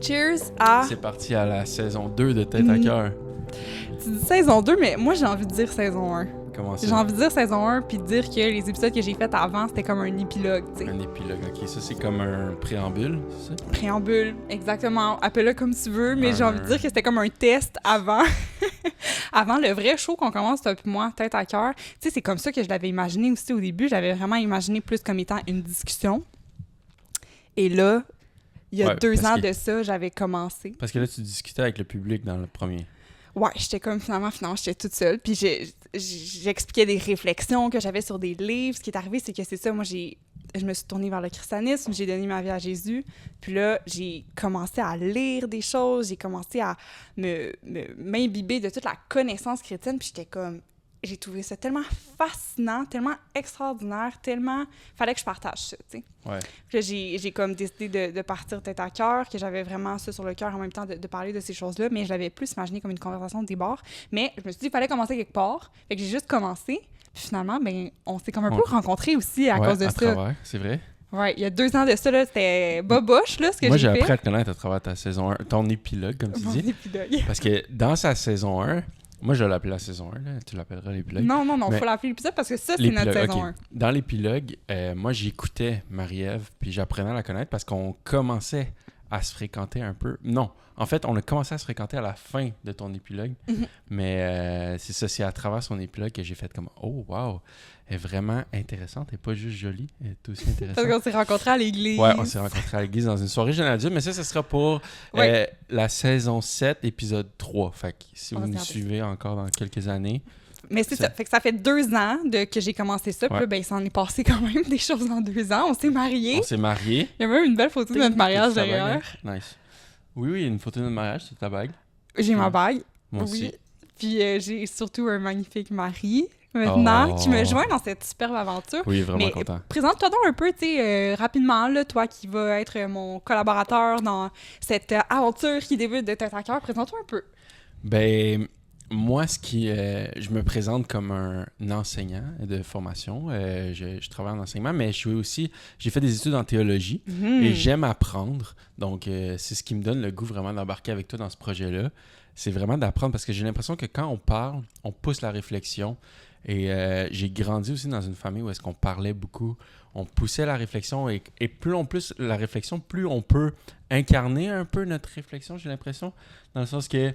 Cheers à... C'est parti à la saison 2 de Tête à cœur. Tu dis saison 2, mais moi, j'ai envie de dire saison 1. Comment ça? J'ai envie de dire saison 1 puis de dire que les épisodes que j'ai faits avant, c'était comme un épilogue, tu sais. Un épilogue, ok. Ça, c'est comme un préambule, c'est ça? Préambule, exactement. Appelle-le comme tu veux, mais j'ai envie de dire que c'était comme un test avant... avant le vrai show qu'on commence, toi puis moi, Tête à cœur. Tu sais, c'est comme ça que je l'avais imaginé aussi au début. J'avais vraiment imaginé plus comme étant une discussion. Et là, il y a 2 ans de ça, j'avais commencé. Parce que là, tu discutais avec le public dans le premier. Ouais, j'étais comme finalement, j'étais toute seule. Puis j'expliquais des réflexions que j'avais sur des livres. Ce qui est arrivé, c'est que c'est ça, moi, je me suis tournée vers le christianisme, j'ai donné ma vie à Jésus. Puis là, j'ai commencé à lire des choses, j'ai commencé à m'imbiber de toute la connaissance chrétienne. Puis j'étais comme... J'ai trouvé ça tellement fascinant, tellement extraordinaire, tellement... Fallait que je partage ça, tu sais. Ouais. Puis là, j'ai comme décidé de partir tête à cœur, que j'avais vraiment ça sur le cœur en même temps de parler de ces choses-là, mais je l'avais plus imaginé comme une conversation de débord. Mais je me suis dit, il fallait commencer quelque part. Fait que j'ai juste commencé. Puis finalement, ben, on s'est comme un peu rencontrés aussi à cause de ça. Travers, c'est vrai. Ouais, il y a 2 ans de ça, là, c'était boboche, là, ce que Moi, j'ai fait. j'ai appris à te connaître à travers ta saison 1, ton épilogue, comme tu dis. Mon épilogue. Parce que dans sa saison 1, moi, je l'appelle la saison 1, là. Tu l'appelleras l'épilogue. Non, il faut l'appeler l'épisode parce que ça, c'est notre saison 1. Dans l'épilogue, moi, j'écoutais Marie-Ève, puis j'apprenais à la connaître parce qu'on commençait à se fréquenter un peu. Non, en fait, on a commencé à se fréquenter à la fin de ton épilogue, mais c'est ça, c'est à travers son épilogue que j'ai fait comme « Oh, wow! Elle est vraiment intéressante, elle n'est pas juste jolie, elle est aussi intéressante. » Parce qu'on s'est rencontrés à l'église. Ouais, on s'est rencontrés à l'église dans une soirée jeune adulte, mais ça sera pour la saison 7, épisode 3. Fait que si vous nous suivez encore dans quelques années... Mais c'est ça. Fait que ça fait 2 ans que j'ai commencé ça. Puis là, ben, il s'en est passé quand même des choses en 2 ans. On s'est mariés. Il y a même une belle photo de notre mariage derrière. Nice. Oui, une photo de notre mariage, c'est ta bague. J'ai ma bague. Moi aussi. Puis j'ai surtout un magnifique mari maintenant qui me joint dans cette superbe aventure. Oui, vraiment content. Présente-toi donc un peu, tu sais, rapidement, là, toi qui vas être mon collaborateur dans cette aventure qui débute de Tête à cœur. Présente-toi un peu. Ben... Moi, je me présente comme un enseignant de formation. Je travaille en enseignement, mais j'ai fait des études en théologie et j'aime apprendre. Donc, c'est ce qui me donne le goût vraiment d'embarquer avec toi dans ce projet-là. C'est vraiment d'apprendre parce que j'ai l'impression que quand on parle, on pousse la réflexion. Et j'ai grandi aussi dans une famille où est-ce qu'on parlait beaucoup. On poussait la réflexion et plus on pousse la réflexion, plus on peut incarner un peu notre réflexion, j'ai l'impression. Dans le sens que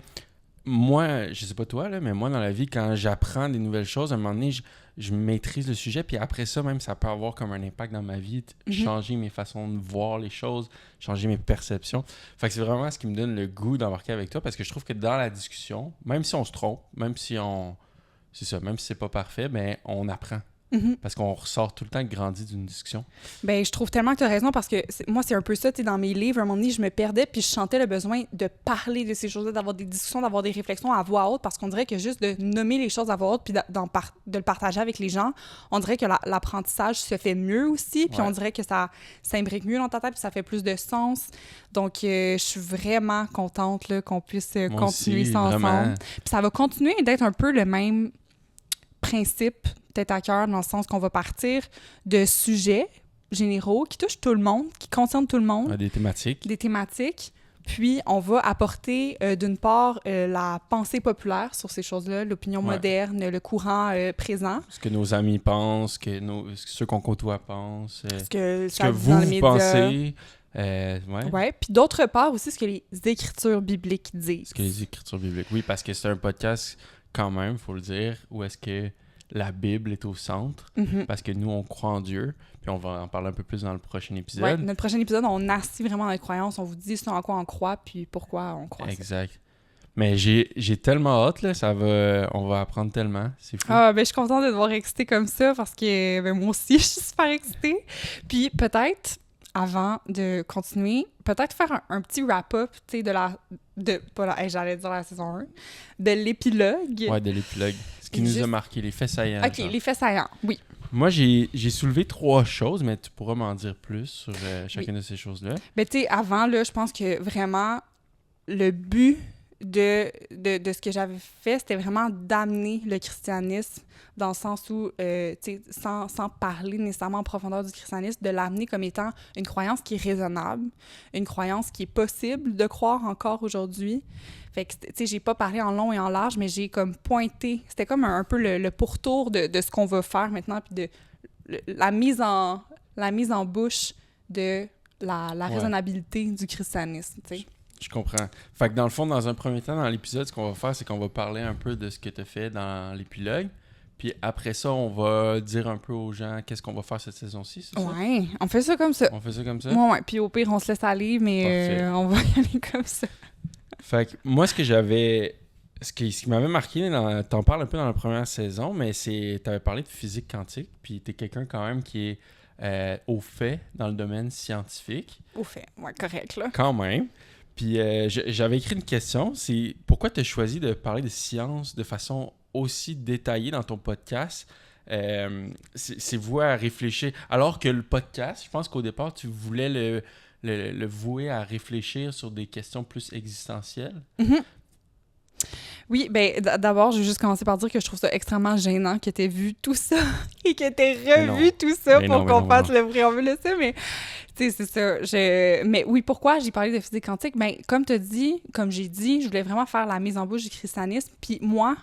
moi, je sais pas toi, là, mais moi, dans la vie, quand j'apprends des nouvelles choses, à un moment donné, je maîtrise le sujet, puis après ça, même, ça peut avoir comme un impact dans ma vie, changer mes façons de voir les choses, changer mes perceptions. Fait que c'est vraiment ce qui me donne le goût d'embarquer avec toi, parce que je trouve que dans la discussion, même si on se trompe, même si c'est pas parfait, ben on apprend. Parce qu'on ressort tout le temps grandi d'une discussion. Ben, je trouve tellement que tu as raison parce que moi, c'est un peu ça, tu sais, dans mes livres, à un moment donné, je me perdais puis je sentais le besoin de parler de ces choses-là, d'avoir des discussions, d'avoir des réflexions à voix haute parce qu'on dirait que juste de nommer les choses à voix haute puis de le partager avec les gens, on dirait que l'apprentissage se fait mieux aussi puis on dirait que ça s'imbrique mieux dans ta tête puis ça fait plus de sens. Donc, je suis vraiment contente là, qu'on puisse continuer ça ensemble. Puis ça va continuer d'être un peu le même principe Tête à cœur, dans le sens qu'on va partir de sujets généraux qui touchent tout le monde, qui concernent tout le monde. Des thématiques. Puis, on va apporter, d'une part, la pensée populaire sur ces choses-là, l'opinion moderne, le courant présent. Ce que nos amis pensent, ce que ceux qu'on côtoie pensent, ce que vous pensez. Puis d'autre part aussi, ce que les Écritures bibliques disent. Ce que les Écritures bibliques, oui, parce que c'est un podcast, quand même, il faut le dire, où est-ce que la Bible est au centre, parce que nous, on croit en Dieu, puis on va en parler un peu plus dans le prochain épisode. Oui, notre prochain épisode, on assit vraiment notre croyance, on vous dit ce en quoi on croit, puis pourquoi on croit. Exact. Ça. Mais j'ai tellement hâte, là, on va apprendre tellement, c'est fou. Ah, ben je suis contente de te voir excitée comme ça, parce que moi aussi, je suis super excitée. Puis peut-être, avant de continuer, peut-être faire un petit wrap-up, tu sais, j'allais dire la saison 1, de l'épilogue. Ouais, de l'épilogue. Ce qui nous a marqué, les faits saillants. OK, les faits saillants, oui. Moi, j'ai soulevé 3 choses, mais tu pourras m'en dire plus sur chacune de ces choses-là. Ben, tu sais, avant, là, je pense que vraiment, le but de ce que j'avais fait, c'était vraiment d'amener le christianisme dans le sens où, tu sais, sans parler nécessairement en profondeur du christianisme, de l'amener comme étant une croyance qui est raisonnable, une croyance qui est possible de croire encore aujourd'hui. Fait que, tu sais, j'ai pas parlé en long et en large, mais j'ai comme pointé, c'était comme un peu le pourtour de ce qu'on va faire maintenant, puis de la mise en bouche de la raisonnabilité du christianisme, tu sais. Je comprends. Fait que dans le fond, dans un premier temps, dans l'épisode, ce qu'on va faire, c'est qu'on va parler un peu de ce que tu as fait dans l'épilogue. Puis après ça, on va dire un peu aux gens qu'est-ce qu'on va faire cette saison-ci, c'est ça? Ouais, on fait ça comme ça. On fait ça comme ça? Ouais. Puis au pire, on se laisse aller, mais on va y aller comme ça. Fait que moi, ce qui m'avait marqué, t'en parles un peu dans la première saison, mais t'avais parlé de physique quantique, puis t'es quelqu'un quand même qui est au fait dans le domaine scientifique. Au fait, ouais, correct, là. Quand même. Puis j'avais écrit une question, c'est pourquoi tu as choisi de parler de science de façon aussi détaillée dans ton podcast? C'est voué à réfléchir. Alors que le podcast, je pense qu'au départ, tu voulais le vouer à réfléchir sur des questions plus existentielles. Mm-hmm. Oui, ben d'abord, je vais juste commencer par dire que je trouve ça extrêmement gênant que tu aies vu tout ça et que tu aies revu tout ça pour qu'on fasse le préambule de ça, mais tu sais, c'est ça. Mais oui, pourquoi j'ai parlé de physique quantique? Ben, comme j'ai dit, je voulais vraiment faire la mise en bouche du christianisme, puis moi,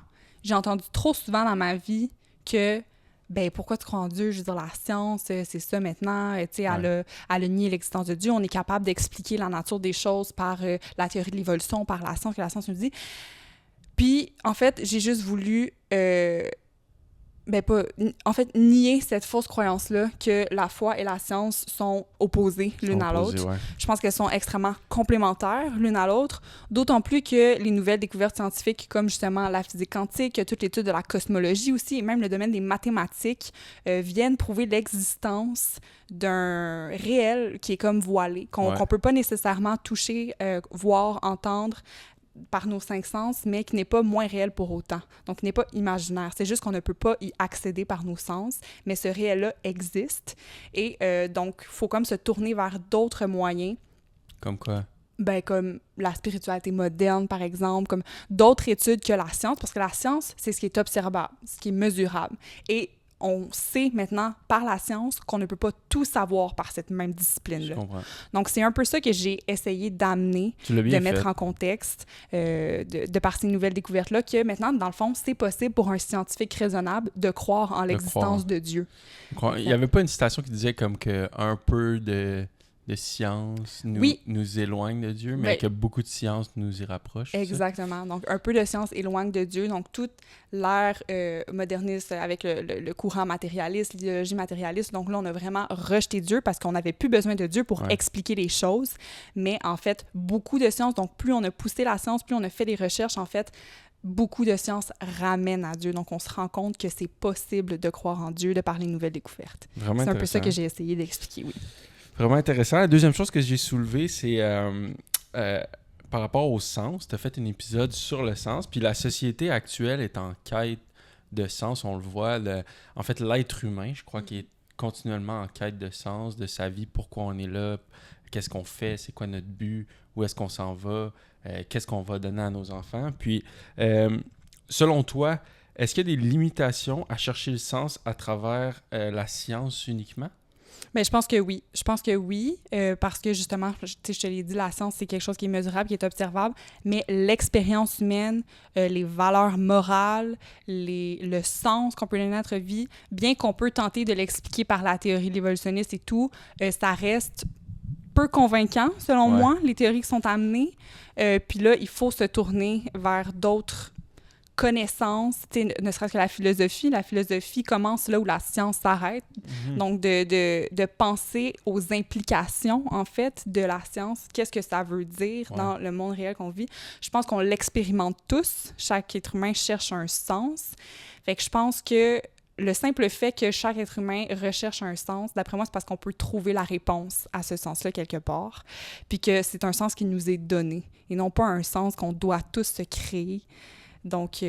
j'ai entendu trop souvent dans ma vie que ben pourquoi tu crois en Dieu? Je veux dire, la science, c'est ça maintenant. Tu sais, elle a nié l'existence de Dieu. On est capable d'expliquer la nature des choses par la théorie de l'évolution, par la science, que la science nous dit. Puis, en fait, j'ai juste voulu, nier cette fausse croyance-là que la foi et la science sont opposées l'une à l'autre. Ouais. Je pense qu'elles sont extrêmement complémentaires l'une à l'autre, d'autant plus que les nouvelles découvertes scientifiques, comme justement la physique quantique, toute l'étude de la cosmologie aussi, et même le domaine des mathématiques, viennent prouver l'existence d'un réel qui est comme voilé, qu'on peut pas nécessairement toucher, voir, entendre, par nos 5 sens, mais qui n'est pas moins réel pour autant. Donc, qui n'est pas imaginaire. C'est juste qu'on ne peut pas y accéder par nos sens, mais ce réel-là existe. Et donc, il faut comme se tourner vers d'autres moyens. Comme quoi? Ben, comme la spiritualité moderne, par exemple, comme d'autres études que la science, parce que la science, c'est ce qui est observable, ce qui est mesurable. Et on sait maintenant par la science qu'on ne peut pas tout savoir par cette même discipline-là. Je comprends. Donc, c'est un peu ça que j'ai essayé d'amener, de mettre en contexte, de par ces nouvelles découvertes-là, que maintenant, dans le fond, c'est possible pour un scientifique raisonnable de croire en l'existence de Dieu. Il n'y avait pas une citation qui disait comme que un peu de science nous éloigne de Dieu, mais que beaucoup de science nous y rapproche. Exactement. Donc, un peu de science éloigne de Dieu. Donc, toute l'ère moderniste avec le courant matérialiste, l'idéologie matérialiste. Donc là, on a vraiment rejeté Dieu parce qu'on n'avait plus besoin de Dieu pour expliquer les choses. Mais en fait, beaucoup de sciences, donc plus on a poussé la science, plus on a fait des recherches, en fait, beaucoup de sciences ramènent à Dieu. Donc, on se rend compte que c'est possible de croire en Dieu de par les nouvelles découvertes. C'est un peu ça que j'ai essayé d'expliquer, oui. Vraiment intéressant. La deuxième chose que j'ai soulevée, c'est par rapport au sens. Tu as fait un épisode sur le sens, puis la société actuelle est en quête de sens. On le voit. En fait, l'être humain, je crois qu'il est continuellement en quête de sens, de sa vie, pourquoi on est là, qu'est-ce qu'on fait, c'est quoi notre but, où est-ce qu'on s'en va, qu'est-ce qu'on va donner à nos enfants. Puis, selon toi, est-ce qu'il y a des limitations à chercher le sens à travers la science uniquement? Bien, je pense que oui. Parce que justement, je te l'ai dit, la science, c'est quelque chose qui est mesurable, qui est observable, mais l'expérience humaine, les valeurs morales, le sens qu'on peut donner à notre vie, bien qu'on peut tenter de l'expliquer par la théorie de l'évolutionniste et tout, ça reste peu convaincant, selon moi, les théories qui sont amenées. Puis là, il faut se tourner vers d'autres connaissances, ne serait-ce que la philosophie. La philosophie commence là où la science s'arrête. Mm-hmm. Donc, de penser aux implications, en fait, de la science. Qu'est-ce que ça veut dire dans le monde réel qu'on vit? Je pense qu'on l'expérimente tous. Chaque être humain cherche un sens. Fait que je pense que le simple fait que chaque être humain recherche un sens, d'après moi, c'est parce qu'on peut trouver la réponse à ce sens-là quelque part, puis que c'est un sens qui nous est donné, et non pas un sens qu'on doit tous se créer. Donc,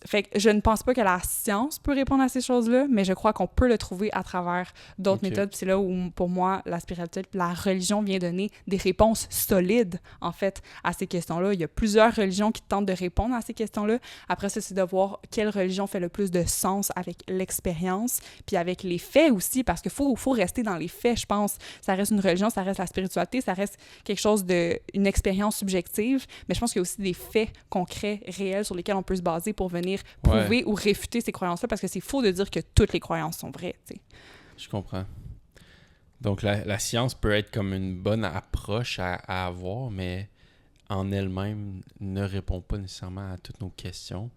Fait que je ne pense pas que la science peut répondre à ces choses-là, mais je crois qu'on peut le trouver à travers d'autres méthodes. Puis c'est là où, pour moi, la spiritualité, la religion vient donner des réponses solides, en fait, à ces questions-là. Il y a plusieurs religions qui tentent de répondre à ces questions-là. Après ça, c'est de voir quelle religion fait le plus de sens avec l'expérience, puis avec les faits aussi, parce qu'il faut rester dans les faits, je pense. Ça reste une religion, ça reste la spiritualité, ça reste quelque chose une expérience subjective, mais je pense qu'il y a aussi des faits concrets, réels, sur lesquels on peut se baser pour venir prouver ou réfuter ces croyances-là, parce que c'est faux de dire que toutes les croyances sont vraies, tu sais. Je comprends. Donc, la science peut être comme une bonne approche à avoir, mais en elle-même ne répond pas nécessairement à toutes nos questions.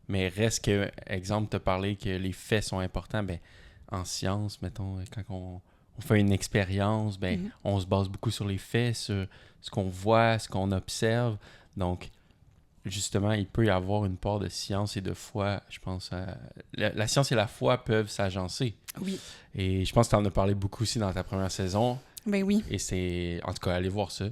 Mais reste que, exemple, te parler que les faits sont importants, ben en science, mettons, quand on fait une expérience, ben on se base beaucoup sur les faits, sur ce qu'on voit, ce qu'on observe. Donc, justement, il peut y avoir une part de science et de foi, je pense. La science et la foi peuvent s'agencer. Oui. Et je pense que tu en as parlé beaucoup aussi dans ta première saison. Ben oui. Et c'est... En tout cas, allez voir ça.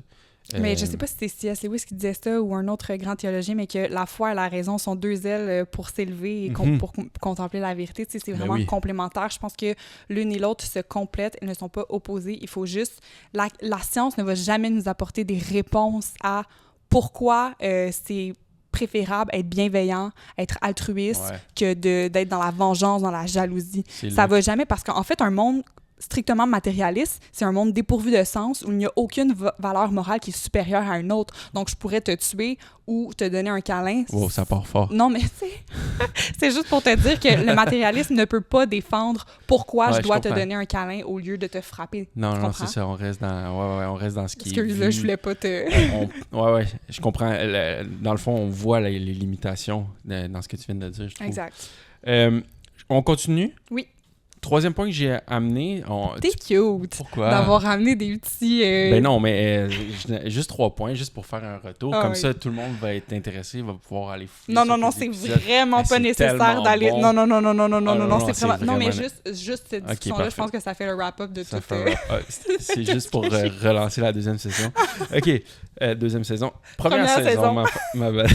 Mais je sais pas si c'est C.S. Lewis qui disait ça ou un autre grand théologien, mais que la foi et la raison sont deux ailes pour s'élever et pour contempler la vérité. Tu sais, c'est vraiment complémentaire. Je pense que l'une et l'autre se complètent et ne sont pas opposées. Il faut juste... La science ne va jamais nous apporter des réponses à pourquoi c'est préférable être bienveillant, être altruiste, que d'être dans la vengeance, dans la jalousie. Ça va jamais, parce qu'en fait, un monde strictement matérialiste, c'est un monde dépourvu de sens où il n'y a aucune valeur morale qui est supérieure à une autre. Donc, je pourrais te tuer ou te donner un câlin. Wow, ça part fort. Non, mais c'est juste pour te dire que le matérialisme ne peut pas défendre pourquoi je dois te donner un câlin au lieu de te frapper. Non, c'est ça. On reste dans ce qui est Excuse, là, je voulais pas te... je comprends. Dans le fond, on voit les limitations dans ce que tu viens de dire, je trouve. Exact. On continue? Oui. Troisième point que j'ai amené... T'es cute. Pourquoi? D'avoir amené des petits... Ben non, mais juste 3 points, juste pour faire un retour. Comme ça, tout le monde va être intéressé, va pouvoir aller fouiller. Non, c'est vraiment pas nécessaire d'aller... Bon. Non, c'est vraiment... Non, mais vraiment... juste cette discussion-là, je pense que ça fait le wrap-up de tout. C'est juste pour relancer la deuxième saison. OK, deuxième saison. Première saison. Ma belle.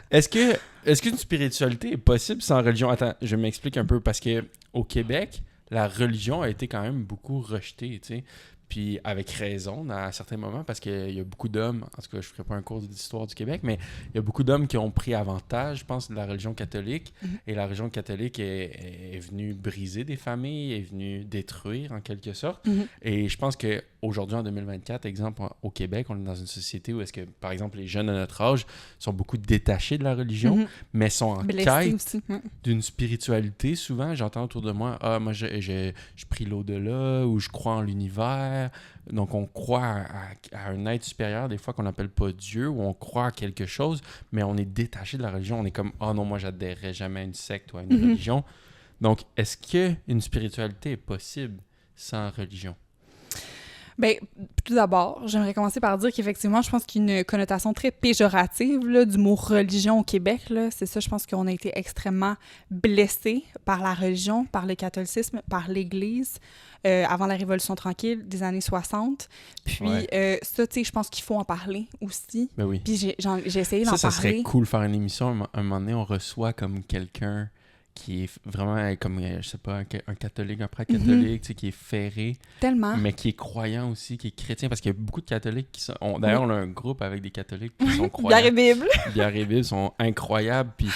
Est-ce qu'une spiritualité est possible sans religion? Attends, je m'explique un peu, parce que au Québec, la religion a été quand même beaucoup rejetée, tu sais. Puis avec raison, à certains moments, parce qu'il y a beaucoup d'hommes, en tout cas, je ne ferai pas un cours d'histoire du Québec, mais il y a beaucoup d'hommes qui ont pris avantage, je pense, de la religion catholique. Et la religion catholique est venue briser des familles, est venue détruire, en quelque sorte. Et je pense qu'aujourd'hui, en 2024, exemple, au Québec, on est dans une société où est-ce que, par exemple, les jeunes de notre âge sont beaucoup détachés de la religion, mais sont en quête d'une spiritualité. Souvent, j'entends autour de moi, moi, je prie l'au-delà, ou je crois en l'univers. Donc, on croit à un être supérieur, des fois qu'on n'appelle pas Dieu, ou on croit à quelque chose, mais on est détaché de la religion. On est comme, non, moi, j'adhérerais jamais à une secte ou à une religion. Donc, est-ce qu'une spiritualité est possible sans religion? Bien, tout d'abord, j'aimerais commencer par dire qu'effectivement, je pense qu'il y a une connotation très péjorative là, du mot religion au Québec. Là. C'est ça, je pense qu'on a été extrêmement blessés par la religion, par le catholicisme, par l'Église, avant la Révolution tranquille des années 60. Puis ça, tu sais, je pense qu'il faut en parler aussi. Ben oui. Puis j'ai essayé d'en parler. Ça serait cool de faire une émission. Un moment donné, on reçoit comme quelqu'un qui est vraiment comme, je sais pas, un catholique, un prêtre catholique, tu sais, qui est ferré. Tellement. Mais qui est croyant aussi, qui est chrétien, parce qu'il y a beaucoup de catholiques qui sont... D'ailleurs, on a un groupe avec des catholiques qui sont croyants. Bière et Bible. Bière et Bible sont incroyables, puis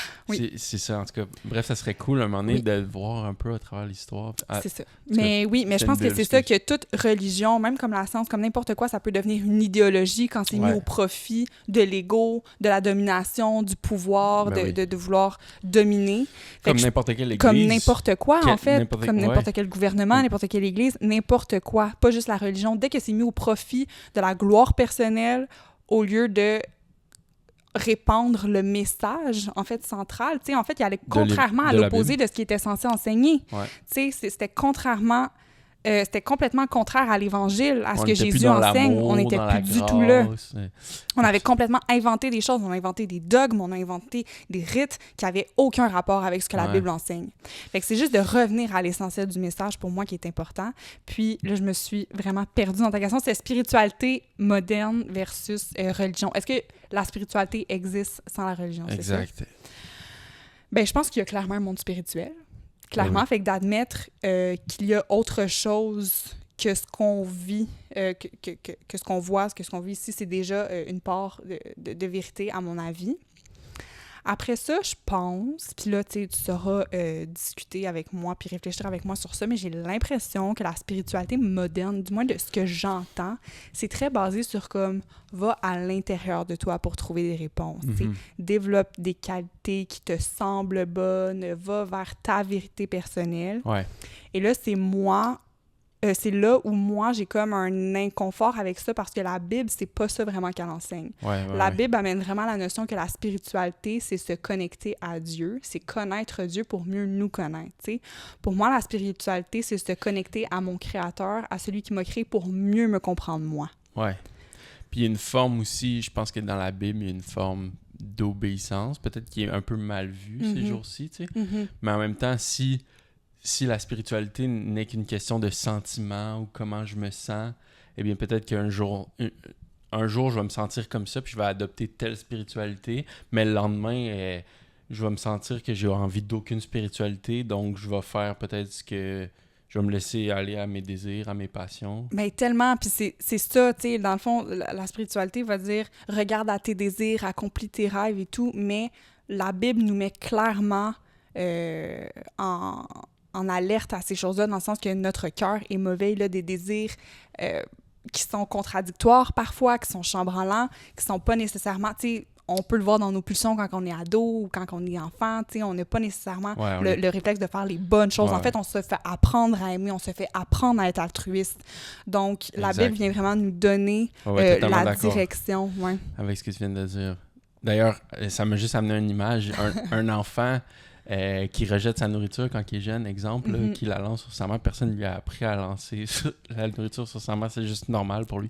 c'est ça, en tout cas. Bref, ça serait cool, à un moment donné, de voir un peu à travers l'histoire. C'est ça. Mais je pense que c'est ça, que toute religion, même comme la science, comme n'importe quoi, ça peut devenir une idéologie quand c'est mis au profit de l'ego, de la domination, du pouvoir, de vouloir dominer. Comme n'importe quelle église. Comme n'importe quoi, en fait. Comme n'importe quel gouvernement, n'importe quelle église, n'importe quoi. Pas juste la religion. Dès que c'est mis au profit de la gloire personnelle, au lieu de répandre le message, en fait, central, tu sais, en fait, il allait contrairement à l'opposé de ce qu'il était censé enseigner. Tu sais, c'était contrairement... c'était complètement contraire à l'Évangile, à ce que Jésus enseigne. On n'était plus du tout là. On avait complètement inventé des choses. On a inventé des dogmes, on a inventé des rites qui n'avaient aucun rapport avec ce que la Bible enseigne. Fait que c'est juste de revenir à l'essentiel du message, pour moi, qui est important. Puis là, je me suis vraiment perdue dans ta question. C'est spiritualité moderne versus religion. Est-ce que la spiritualité existe sans la religion? Exact. Ben, je pense qu'il y a clairement un monde spirituel. Clairement, Ben oui. fait que d'admettre qu'il y a autre chose que ce qu'on vit, que ce qu'on voit, que ce qu'on vit ici, c'est déjà une part de vérité, à mon avis. Après ça, je pense, puis là, tu sais, tu sauras discuter avec moi puis réfléchir avec moi sur ça, mais j'ai l'impression que la spiritualité moderne, du moins de ce que j'entends, c'est très basé sur comme, va à l'intérieur de toi pour trouver des réponses, tu sais. Mhm. Développe des qualités qui te semblent bonnes, va vers ta vérité personnelle. Ouais. Et là, c'est là où moi, j'ai comme un inconfort avec ça parce que la Bible, c'est pas ça vraiment qu'elle enseigne. Ouais, La ouais. Bible amène vraiment la notion que la spiritualité, c'est se connecter à Dieu, c'est connaître Dieu pour mieux nous connaître, tu sais. Pour moi, la spiritualité, c'est se connecter à mon Créateur, à celui qui m'a créé pour mieux me comprendre moi. Ouais. Puis il y a une forme aussi, je pense que dans la Bible, il y a une forme d'obéissance, peut-être qui est un peu mal vue ces jours-ci, tu sais. Mais en même temps, si la spiritualité n'est qu'une question de sentiment ou comment je me sens, eh bien peut-être qu'un jour, un jour, je vais me sentir comme ça, puis je vais adopter telle spiritualité, mais le lendemain, je vais me sentir que j'ai envie d'aucune spiritualité, donc je vais faire peut-être ce que... Je vais me laisser aller à mes désirs, à mes passions. Mais tellement, puis c'est ça, tu sais, dans le fond, la spiritualité va dire « regarde à tes désirs, accomplis tes rêves et tout », mais la Bible nous met clairement en alerte à ces choses-là, dans le sens que notre cœur est mauvais, il a des désirs qui sont contradictoires parfois, qui sont chambranlants, qui sont pas nécessairement, tu sais, on peut le voir dans nos pulsions quand on est ado ou quand on est enfant, tu sais, on n'a pas nécessairement le réflexe de faire les bonnes choses. En fait, on se fait apprendre à aimer, on se fait apprendre à être altruiste. Donc, la Bible vient vraiment nous donner la direction. Ouais. Avec ce que tu viens de dire. D'ailleurs, ça m'a juste amené une image. Un enfant qui rejette sa nourriture quand il est jeune, exemple, là, qui la lance sur sa mère. Personne ne lui a appris à lancer la nourriture sur sa mère. C'est juste normal pour lui.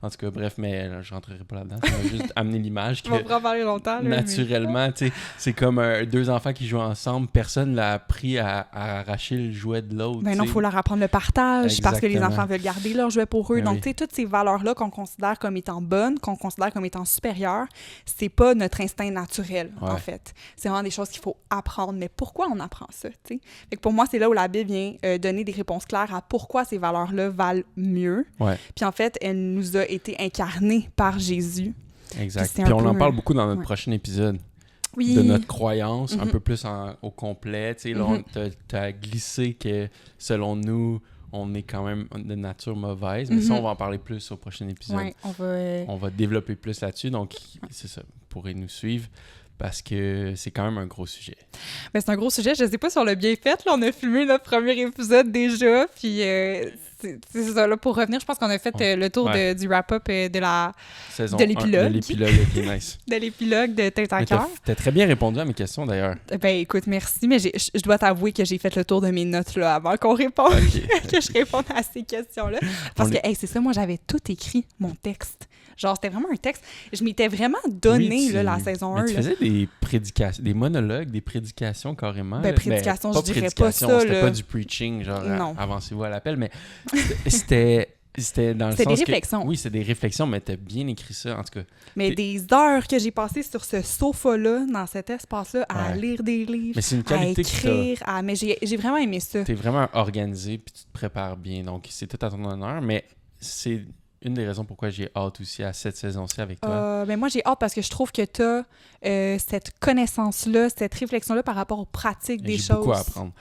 En tout cas, bref, mais là, je rentrerai pas là-dedans. Ça m'a juste amené l'image que on va en parler longtemps. Là, naturellement, tu sais, c'est comme deux enfants qui jouent ensemble. Personne l'a appris à arracher le jouet de l'autre. Ben non, il faut leur apprendre le partage parce que les Exactement. enfants veulent garder leur jouet pour eux. Ben Donc, oui. tu sais, toutes ces valeurs-là qu'on considère comme étant bonnes, qu'on considère comme étant supérieures, c'est pas notre instinct naturel, en fait. C'est vraiment des choses qu'il faut apprendre. Mais pourquoi on apprend ça, tu sais? Fait que pour moi, c'est là où la Bible vient donner des réponses claires à pourquoi ces valeurs-là valent mieux. Ouais. Puis en fait, elle nous a été incarnée par Jésus. Exact. Puis on en parle beaucoup dans notre prochain épisode. Oui. De notre croyance, un peu plus au complet. Tu sais, là, t'as glissé que, selon nous, on est quand même de nature mauvaise. Mais ça, on va en parler plus au prochain épisode. Ouais, on va développer plus là-dessus. Donc, c'est ça. Vous pourrez nous suivre parce que c'est quand même un gros sujet. Ben, c'est un gros sujet. Je sais pas si on l'a bien fait. Là, on a filmé notre premier épisode déjà. Puis, c'est ça. Là, pour revenir, je pense qu'on a fait le tour du wrap-up de la saison de l'épilogue. De l'épilogue qui est nice. De l'épilogue de Tête à cœur. T'as très bien répondu à mes questions, d'ailleurs. Ben, écoute, merci. Mais je dois t'avouer que j'ai fait le tour de mes notes là, avant qu'on réponde, que je réponde à ces questions-là. Parce que, c'est ça, moi, j'avais tout écrit, mon texte. Genre, c'était vraiment un texte. Je m'étais vraiment donné la saison 1. Mais tu faisais des prédications, des monologues, des prédications carrément. Ben, prédications, je dirais pas ça. C'était pas du preaching, genre avancez-vous à l'appel, mais c'était dans le sens que... C'était des réflexions. Oui, c'est des réflexions, mais t'as bien écrit ça, en tout cas. Mais des heures que j'ai passées sur ce sofa-là, dans cet espace-là, à lire des livres, mais c'est une qualité à écrire, mais j'ai vraiment aimé ça. T'es vraiment organisé, puis tu te prépares bien, donc c'est tout à ton honneur, mais c'est une des raisons pourquoi j'ai hâte aussi à cette saison-ci avec toi. Mais moi, j'ai hâte parce que je trouve que tu as cette connaissance-là, cette réflexion-là par rapport aux pratiques des choses. J'ai beaucoup à apprendre.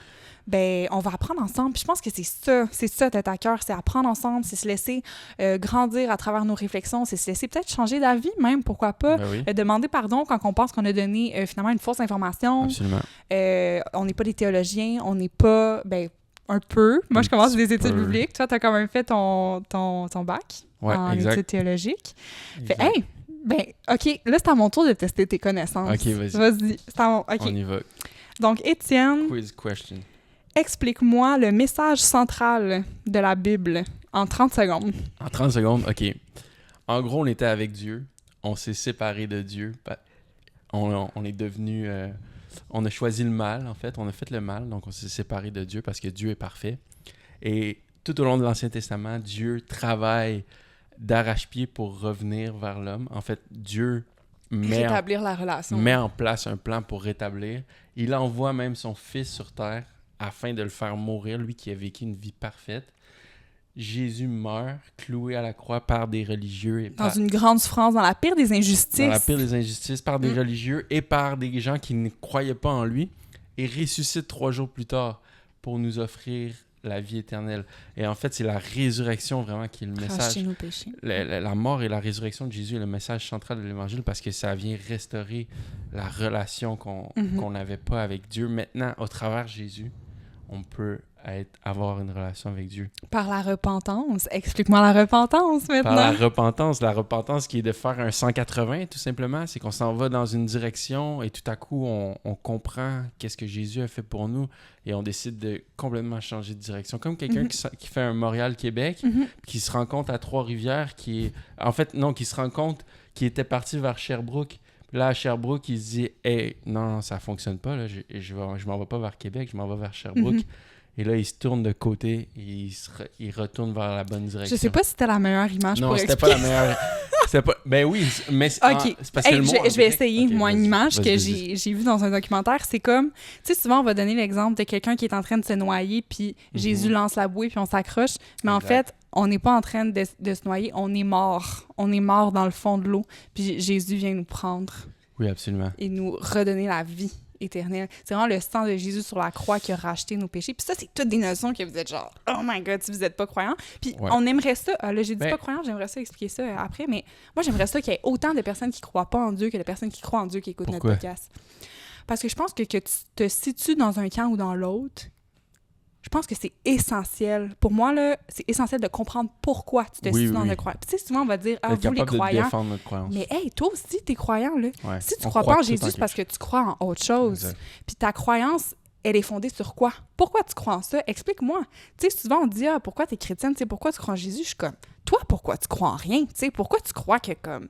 Ben, on va apprendre ensemble. Puis je pense que c'est ça, Tête à cœur, c'est apprendre ensemble, c'est se laisser grandir à travers nos réflexions, c'est se laisser peut-être changer d'avis même, pourquoi pas. Ben oui. Demander pardon quand on pense qu'on a donné finalement une fausse information. Absolument. On n'est pas des théologiens, on n'est pas... Ben, un peu. Moi, je commence des études bibliques. Toi, tu as quand même fait ton bac en études théologiques. Fait, hey, ben, OK, là, c'est à mon tour de tester tes connaissances. OK, vas-y. Vas-y. OK. On y va. Donc, Étienne, Quiz question. explique-moi le message central de la Bible en 30 secondes. En 30 secondes, OK. En gros, on était avec Dieu. On s'est séparés de Dieu. On est devenu... on a choisi le mal, en fait. On a fait le mal, donc on s'est séparés de Dieu parce que Dieu est parfait. Et tout au long de l'Ancien Testament, Dieu travaille d'arrache-pied pour revenir vers l'homme. En fait, Dieu Rétablir la relation. met en place un plan pour rétablir. Il envoie même son fils sur terre afin de le faire mourir, lui qui a vécu une vie parfaite. Jésus meurt, cloué à la croix par des religieux. Et dans une grande souffrance, dans la pire des injustices. Dans la pire des injustices, par des religieux et par des gens qui ne croyaient pas en lui. Et ressuscite 3 jours plus tard pour nous offrir la vie éternelle. Et en fait, c'est la résurrection vraiment qui est le message. Racheter nos péchés. La mort et la résurrection de Jésus est le message central de l'Évangile parce que ça vient restaurer la relation qu'on n'avait pas avec Dieu. Maintenant, au travers de Jésus, on peut avoir une relation avec Dieu. Par la repentance. Explique-moi la repentance maintenant. Par la repentance qui est de faire un 180 tout simplement, c'est qu'on s'en va dans une direction et tout à coup on comprend qu'est-ce que Jésus a fait pour nous et on décide de complètement changer de direction. Comme quelqu'un qui fait un Montréal-Québec, qui se rend compte à Trois-Rivières, qui se rend compte qu'il était parti vers Sherbrooke. Là, à Sherbrooke, il se dit « Hey, non, ça fonctionne pas, là. Je m'en vais pas vers Québec, je m'en vais vers Sherbrooke. » Et là, il se tourne de côté et il retourne vers la bonne direction. Je sais pas si c'était la meilleure image pour expliquer. Non, c'était pas la meilleure. Ben oui, mais c'est parce que le mot je vais essayer. Okay, moi, une image que j'ai vue dans un documentaire, c'est comme... Tu sais, souvent, on va donner l'exemple de quelqu'un qui est en train de se noyer, puis Jésus lance la bouée, puis on s'accroche. Mais en fait, on n'est pas en train de se noyer, on est mort. On est mort dans le fond de l'eau. Puis Jésus vient nous prendre. Oui, absolument. Et nous redonner la vie éternelle. C'est vraiment le sang de Jésus sur la croix qui a racheté nos péchés. Puis ça, c'est toutes des notions que vous êtes genre « Oh my God, si vous n'êtes pas croyant. » Puis on aimerait ça. Là, j'ai dit pas croyant, j'aimerais ça expliquer ça après, mais moi, j'aimerais ça qu'il y ait autant de personnes qui croient pas en Dieu que de personnes qui croient en Dieu qui écoutent notre podcast. Parce que je pense que tu te situes dans un camp ou dans l'autre, je pense que c'est essentiel. Pour moi, là, c'est essentiel de comprendre pourquoi tu te situes dans le croyant. Tu sais, souvent, on va dire, vous les croyants. Mais hey, toi aussi, t'es croyant, là. Ouais. Si tu crois pas en Jésus, c'est parce que tu crois en autre chose. Exact. Puis ta croyance, elle est fondée sur quoi? Pourquoi tu crois en ça? Explique-moi. Tu sais, souvent, on dit, pourquoi t'es chrétienne? Tu sais, pourquoi tu crois en Jésus? Je suis comme, toi, pourquoi tu crois en rien? Tu sais, pourquoi tu crois que, comme,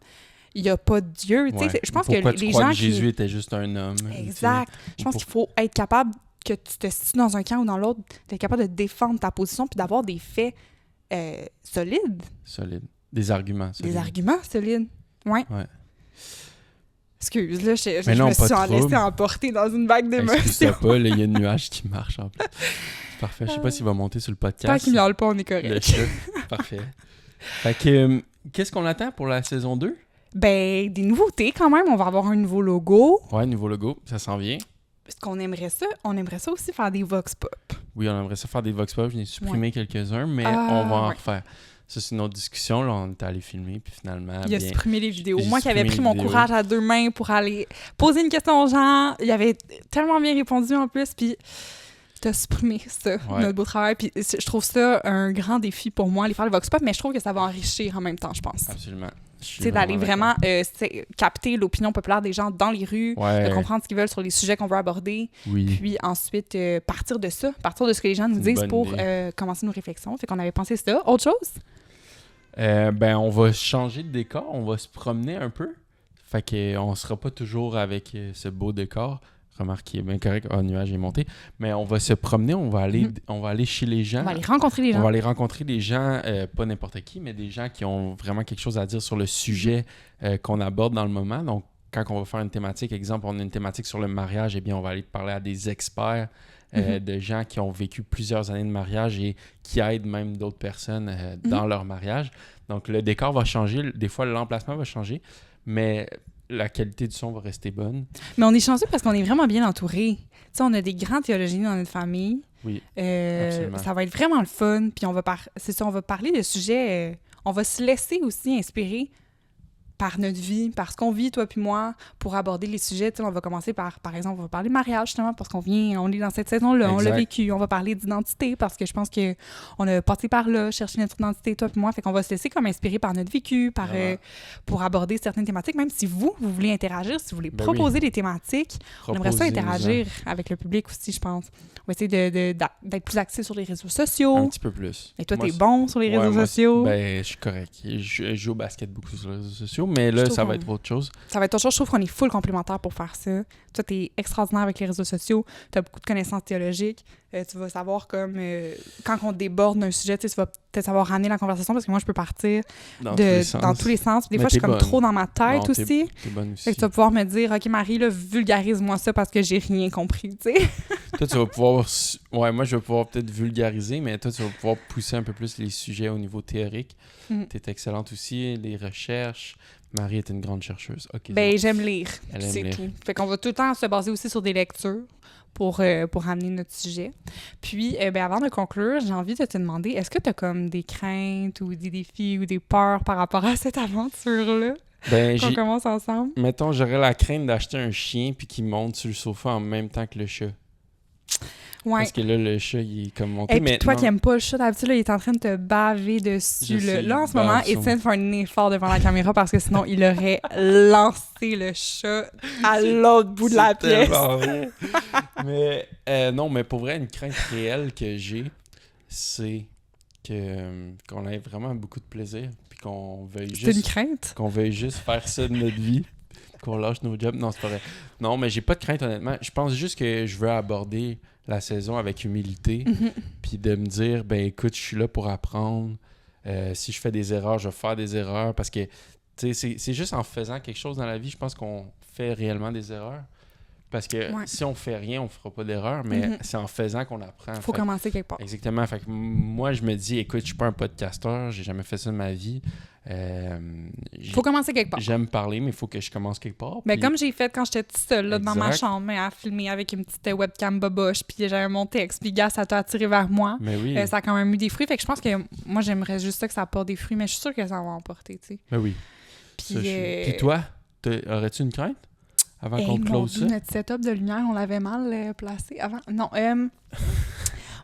il n'y a pas de Dieu? Tu sais, je pense pourquoi que tu les crois gens que Jésus était juste un homme? Exact. Je pense qu'il faut être capable que tu te situes dans un camp ou dans l'autre, d'être capable de défendre ta position puis d'avoir des faits solides. Solides. Des arguments solides. Des arguments solides. Ouais. Excuse, là, je non, me suis laissé emporter dans une vague d'émotions. Excuse-moi pas, là, il y a un nuage qui marche en plus. C'est parfait. Je sais pas s'il va monter sur le podcast. Tant qu'il miaule pas, on est correct. Parfait. Fait que, qu'est-ce qu'on attend pour la saison 2? Ben, des nouveautés quand même. On va avoir un nouveau logo. Ouais, nouveau logo. Ça s'en vient. Parce qu'on aimerait ça. On aimerait ça aussi faire des vox pop. Oui, on aimerait ça faire des vox pop. Je n'ai supprimé quelques-uns, mais on va en refaire. Ça, c'est une autre discussion. Là, on est allé filmer, puis finalement... Il a supprimé les vidéos. Moi qui avais pris mon courage à 2 mains pour aller poser une question aux gens, il avait tellement bien répondu en plus, puis t'as supprimé ça, notre beau travail. Puis je trouve ça un grand défi pour moi, aller faire le vox pop, mais je trouve que ça va enrichir en même temps, je pense. Absolument. C'est d'aller vraiment capter l'opinion populaire des gens dans les rues, de comprendre ce qu'ils veulent sur les sujets qu'on veut aborder, puis ensuite partir de ça, partir de ce que les gens nous disent pour commencer nos réflexions. Fait qu'on avait pensé ça. Autre chose? On va changer de décor, on va se promener un peu. Fait qu'on sera pas toujours avec ce beau décor. Remarquez, bien correct, le nuage est monté. Mais on va se promener, on va aller chez les gens. On va aller rencontrer les gens. On va aller rencontrer des gens, pas n'importe qui, mais des gens qui ont vraiment quelque chose à dire sur le sujet qu'on aborde dans le moment. Donc, quand on va faire une thématique, exemple, on a une thématique sur le mariage, eh bien, on va aller parler à des experts, de gens qui ont vécu plusieurs années de mariage et qui aident même d'autres personnes dans leur mariage. Donc, le décor va changer. Des fois, l'emplacement va changer, mais la qualité du son va rester bonne. Mais on est chanceux parce qu'on est vraiment bien entourés. Tu sais, on a des grands théologiens dans notre famille. Oui, absolument. Ça va être vraiment le fun. Puis on va parler de sujets... on va se laisser aussi inspirer par notre vie, par ce qu'on vit, toi puis moi, pour aborder les sujets. Tu sais, on va commencer par exemple, on va parler mariage, justement, parce on est dans cette saison-là, exact. On l'a vécu. On va parler d'identité, parce que je pense qu'on a passé par là, chercher notre identité, toi puis moi. Fait qu'on va se laisser comme inspirer par notre vécu, pour aborder certaines thématiques, même si vous voulez interagir, si vous voulez proposer des thématiques. On aimerait ça interagir avec le public aussi, je pense. On va essayer d'être plus actifs sur les réseaux sociaux. Un petit peu plus. Et toi, t'es bon sur les réseaux sociaux? Je suis correct. Je joue au basket beaucoup sur les réseaux sociaux, mais là, ça va être autre chose. Ça va être autre chose. Je trouve qu'on est full complémentaires pour faire ça. Toi, t'es extraordinaire avec les réseaux sociaux. T'as beaucoup de connaissances théologiques. tu vas savoir comme quand on déborde d'un sujet, tu vas peut-être savoir ramener la conversation parce que moi je peux partir dans tous les sens. Des fois je suis comme trop dans ma tête aussi. T'es bonne aussi. Fait que tu vas pouvoir me dire OK Marie, là, vulgarise-moi ça parce que j'ai rien compris, tu sais. Toi tu vas pouvoir moi je vais pouvoir peut-être vulgariser, mais toi tu vas pouvoir pousser un peu plus les sujets au niveau théorique. T'es excellente aussi, les recherches. Marie est une grande chercheuse. Okay, j'aime lire. C'est lire. Tout. Fait qu'on va tout le temps se baser aussi sur des lectures pour amener notre sujet. Puis, avant de conclure, j'ai envie de te demander, est-ce que tu as comme des craintes ou des défis ou des peurs par rapport à cette aventure-là? Qu'on commence ensemble? Mettons, j'aurais la crainte d'acheter un chien puis qu'il monte sur le sofa en même temps que le chat. Ouais. Parce que là, le chat, il est comme monté. Et puis toi qui n'aimes pas le chat, d'habitude, là, il est en train de te baver dessus. Là, en ce moment, Étienne fait un effort devant la caméra parce que sinon, il aurait lancé le chat à l'autre bout de la pièce. Mais non, mais pour vrai, une crainte réelle que j'ai, c'est qu'on ait vraiment beaucoup de plaisir puis qu'on veuille juste... C'est une crainte? Qu'on veuille juste faire ça de notre vie. Qu'on lâche nos jobs. Non, c'est pas vrai. Non, mais j'ai pas de crainte, honnêtement. Je pense juste que je veux aborder la saison avec humilité, puis de me dire, écoute, je suis là pour apprendre. Si je fais des erreurs, je vais faire des erreurs, parce que, tu sais, c'est juste en faisant quelque chose dans la vie, je pense qu'on fait réellement des erreurs. Parce que si on fait rien, on fera pas d'erreur, mais c'est en faisant qu'on apprend. Faut commencer quelque part. Exactement. Fait que moi, je me dis, écoute, je suis pas un podcasteur, j'ai jamais fait ça de ma vie. Faut commencer quelque part. J'aime parler, mais il faut que je commence quelque part. Mais comme j'ai fait quand j'étais toute seule là, dans ma chambre à filmer avec une petite webcam boboche, puis j'avais mon texte, puis gars, ça t'a attiré vers moi. Mais oui. Ça a quand même eu des fruits. Fait que je pense que moi, j'aimerais juste ça que ça apporte des fruits, mais je suis sûre que ça va emporter, tu sais. Mais oui. Puis toi, aurais-tu une crainte avant qu'on close ça? Notre setup de lumière, on l'avait mal placé avant. Non,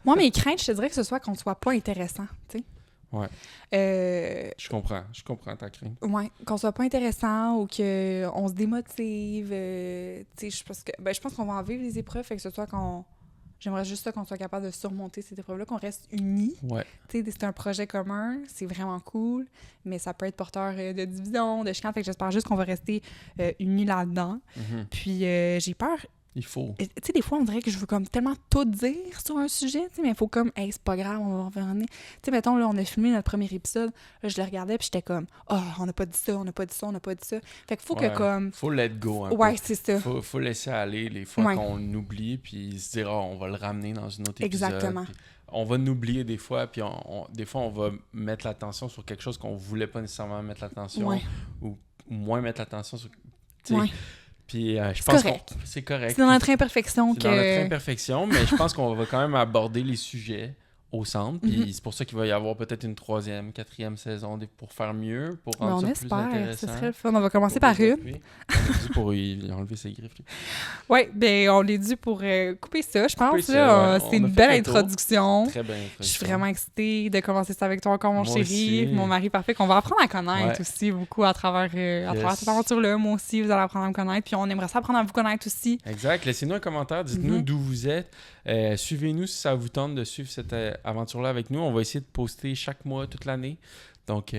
moi, mes craintes, je te dirais que ce soit qu'on soit pas intéressant, tu sais. Ouais. Je comprends ta crainte. Ouais, qu'on soit pas intéressant ou qu'on se démotive. Tu sais, je pense qu'on va en vivre les épreuves, fait que ce soit qu'on... J'aimerais juste ça qu'on soit capable de surmonter ces épreuves-là, qu'on reste unis. Ouais. Tu sais, c'est un projet commun, c'est vraiment cool, mais ça peut être porteur de division, de chicane, fait que j'espère juste qu'on va rester unis là-dedans. Puis j'ai peur... Il faut. Tu sais, des fois, on dirait que je veux comme tellement tout dire sur un sujet, tu sais, mais il faut comme, hey, c'est pas grave, on va revenir. Tu sais, mettons, là, on a filmé notre premier épisode, là, je le regardais, puis j'étais comme, on n'a pas dit ça, on n'a pas dit ça, on n'a pas dit ça. Fait qu'il faut que comme... Faut let go un peu. Ouais, c'est ça. Faut laisser aller les fois qu'on oublie, puis se dire, on va le ramener dans une autre épisode. Exactement. On va l'oublier des fois, puis des fois, on va mettre l'attention sur quelque chose qu'on voulait pas nécessairement mettre l'attention, ou moins mettre l'attention sur... Puis je pense que c'est correct. C'est dans notre imperfection dans notre imperfection, mais je pense qu'on va quand même aborder les sujets au centre. Puis c'est pour ça qu'il va y avoir peut-être une 3e, 4e saison pour faire mieux, pour rendre ça plus intéressant. Ce serait le fun. On va commencer par une. On est dû pour enlever ses griffes. Oui, bien, on est dû pour couper ça, je pense. C'est une belle introduction. Très belle introduction. Je suis vraiment excitée de commencer ça avec toi encore, mon chéri. Mon mari parfait, qu'on va apprendre à connaître aussi beaucoup à travers cette aventure-là. Moi aussi, vous allez apprendre à me connaître. Puis on aimerait ça apprendre à vous connaître aussi. Exact. Laissez-nous un commentaire. Dites-nous d'où vous êtes. Suivez-nous si ça vous tente de suivre cette aventure-là avec nous. On va essayer de poster chaque mois, toute l'année. Donc,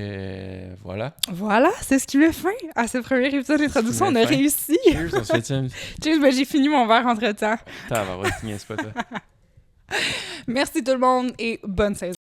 voilà. Voilà, c'est ce qui met fin à ce premier épisode d'introduction. On a réussi. Cheers, on se fait Cheers, j'ai fini mon verre entre-temps. T'as, va, c'est pas toi. Merci tout le monde et bonne saison.